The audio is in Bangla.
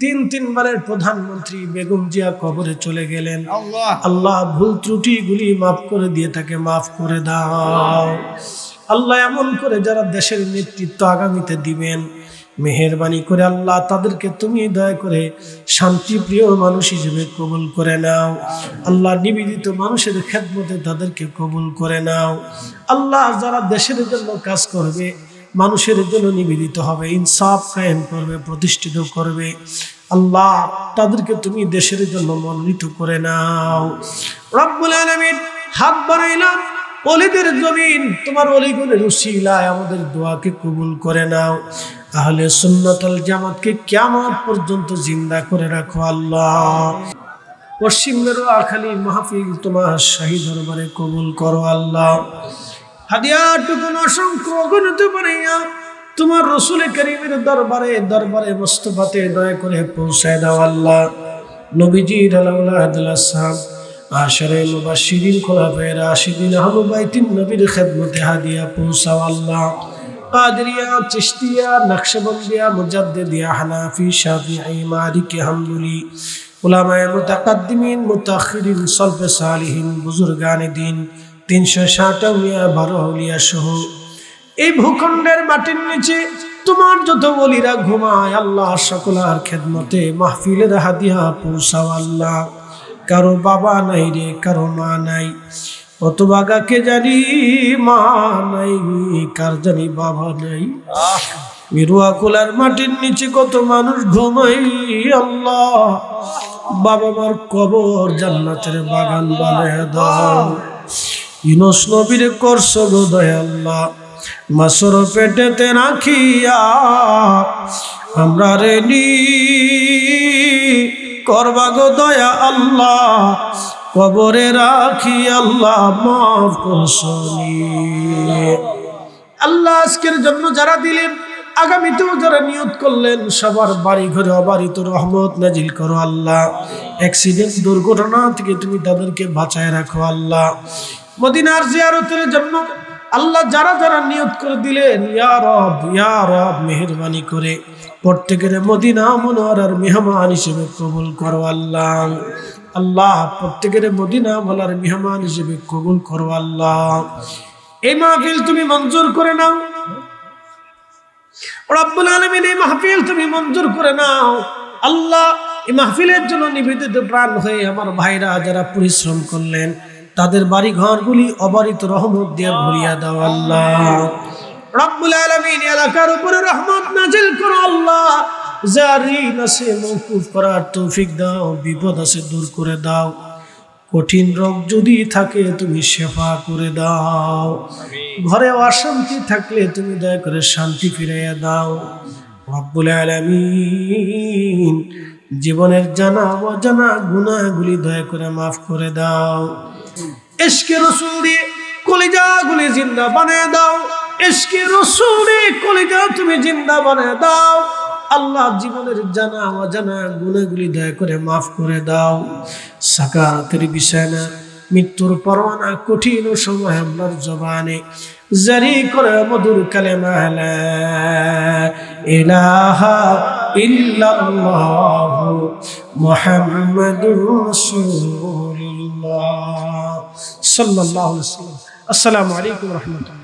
তিনবারের প্রধানমন্ত্রী বেগম জিয়া কবরে চলে গেলেন। আল্লাহ ভুল ত্রুটিগুলি মাফ করে দিয়ে তাকে মাফ করে দাও। আল্লাহ এমন করে যারা দেশের নেতৃত্ব আগামীতে দিবেন, মেহেরবানি করে আল্লাহ তাদেরকে তুমি দয়া করে শান্তিপ্রিয় মানুষ হিসেবে কবুল করে নাও। আল্লাহ নিবেদিত মানুষের খেদমতে তাদেরকে কবুল করে নাও। আল্লাহ যারা দেশের জন্য কাজ করবে, মানুষের জন্য নিবেদিত হবে, ইনসাফ কায়েম করবে, প্রতিষ্ঠিত করবে, আল্লাহ তাদেরকে তুমি দেশের জন্য মনোনীত করে নাও। রব্বুল আলামিন, হাত বাড়াইলাম ওলিদের জমিন, তোমার ওলিগুনের উসিলায় আমাদের দোয়াকে কবুল করে নাও। আহলে সুন্নাত ওয়াল জামাতকে কিয়ামত পর্যন্ত জিন্দা করে রাখো আল্লাহ। পশ্চিম মেরুয়াখালী মাহফিল তোমার শাহী দরবারে কবুল করো আল্লাহ। হাদিয়াটুকুন অসংখ্য অগণিত বানাইয়া তোমার রসুল করিমের দরবারে মুস্তাফাতে দয়া করে পৌঁছায় দাও আল্লাহ। নবীজির আলাউলাদুল আসহাব, আশারে মুবাশশিরিন, খোলাফায়ে রাশিদিন, আহলে বাইতিন নবীর খেদমতে হাদিয়া পৌঁছাও আল্লাহ। কাদরিয়া, চিশতিয়া, নকশবন্দিয়া, মুজাদ্দিদিয়া, হানাফি, শাফিঈ, মালিকি, হাম্বলি, উলামায়ে মুতাকাদ্দিমিন, মুতাআখিরিন, সলফে সালিহিন, বুজুর্গানে দিন, 360 আউলিয়া, 12 আউলিয়া সহ এই ভূখণ্ডের মাটির নিচে তোমার যত ওলিরা ঘুমায় আল্লাহ, সকলের খেদমতে মাহফিলের হাদিয়া পৌঁছাও আল্লাহ। কারো বাবা নাই রে, কারো মা নাই, কত বাগাকে জানি মা নাই, কার জানি বাবা নাই। মিরুয়াকুলার মাটির নিচে কত মানুষ ঘুমাই আল্লাহ, বাবা মার কবর জান্নাতের বাগান বানায় দাও। ইউনূস নবীর করছো গো দয়া আল্লাহ, মাছর পেটেতে রাখিয়া আমরা রেডি করবা গো দয়া আল্লাহ, কবরে রাখি আল্লাহ, মাফ করছনি আল্লাহ। আজকের জন্য যারা দিলেন, আগামীতেও যারা নিয়ত করলেন, সবার বাড়ি ঘরে অবারিত রহমত নাজিল করো আল্লাহ। অ্যাক্সিডেন্ট, দুর্ঘটনা থেকে তুমি তাদেরকে বাঁচায় রাখো আল্লাহ। মদিনার জিয়ারতের জন্য আল্লাহ যারা যারা নিয়ত করে দিলেন, ইয়া রব মেহেরবানি করে প্রত্যেকের মদিনা মুনাওয়ারার মেহমান হিসেবে কবুল করো আল্লাহ। আল্লাহ প্রত্যেকের মদিনা ওয়ালার মেহমান হিসেবে কবুল করো আল্লাহ। এই মাহফিল তুমি মঞ্জুর করে নাও রব্বুল আলামিন, এই মাহফিল তুমি মঞ্জুর করে নাও আল্লাহ। এই মাহফিলের জন্য নিবেদিত প্রাণ হয়ে আমার ভাইরা যারা পরিশ্রম করলেন, তাদের বাড়ি ঘরগুলি অবারিত রহমত দিয়ে ভরিয়া দাও আল্লাহ। রব্বুল আলামিন, এলাকার উপরে রহমত নাজিল করো আল্লাহ। যার ঋণ আছে মওকুফ করার তৌফিক দাও, বিপদ আছে দূর করে দাও, কঠিন রোগ যদি থাকে তুমি শেফা করে দাও, ঘরে অশান্তি থাকলে তুমি দয়া করে শান্তি ফিরাইয়া দাও। রব্বুল আলামিন, জীবনের জানা অজানা গুনাহগুলি দয়া করে মাফ করে দাও। ইশকে রাসূল দিয়ে কলিজাগুলি জিন্দা বানায় দাও, ইশকে রাসূল দিয়ে কলিজা তুমি জিন্দা বানায় দাও আল্লাহ। জীবনের জানা অজানা গুনাহগুলি দয়া করে মাফ করে দাও। সাকারাতের বিছানা, মৃত্যুর পরোয়ানা কঠিন সময় আল্লাহর জবানে জারি করে মধুর কালেমা লা ইলাহা ইল্লাল্লাহু মুহাম্মাদুর রাসূলুল্লাহ সাল্লাল্লাহু আলাইহি ওয়াসাল্লাম। আসসালামু আলাইকুম ওয়া রাহমাতুল্লাহ।